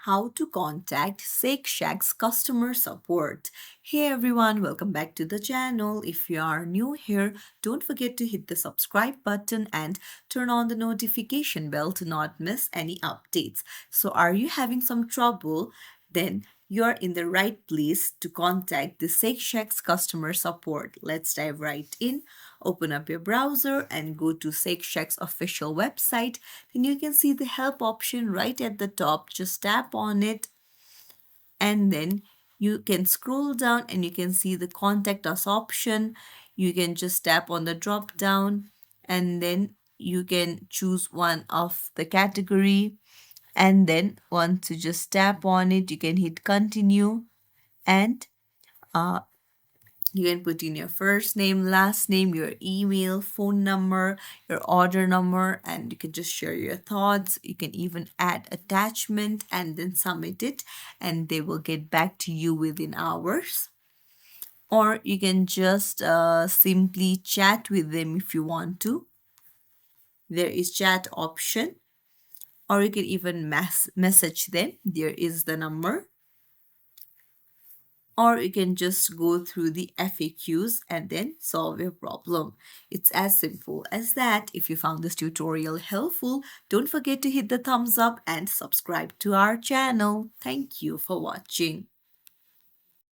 how to contact Shake Shack's customer support. Hey everyone, welcome back to the channel. If you are new here, don't forget to hit the subscribe button and turn on the notification bell to not miss any updates. So, are you having some trouble? Then you're in the right place to contact the Shake Shack's customer support. Let's dive right in. Open up your browser and go to Shake Shack's official website. Then you can see the help option right at the top. Just tap on it and then you can scroll down and you can see the contact us option. You can just tap on the drop down and then you can choose one of the category, and then once you just tap on it you can hit continue, and uh, you can put in your first name, last name, your email, phone number, your order number, and you can just share your thoughts. You can even add attachment and then submit it, and they will get back to you within hours. Or you can just simply chat with them if you want to. There is chat option, or you can even message them. There is the number, or you can just go through the FAQs and then solve your problem. It's as simple as that. If you found this tutorial helpful, don't forget to hit the thumbs up and subscribe to our channel. Thank you for watching.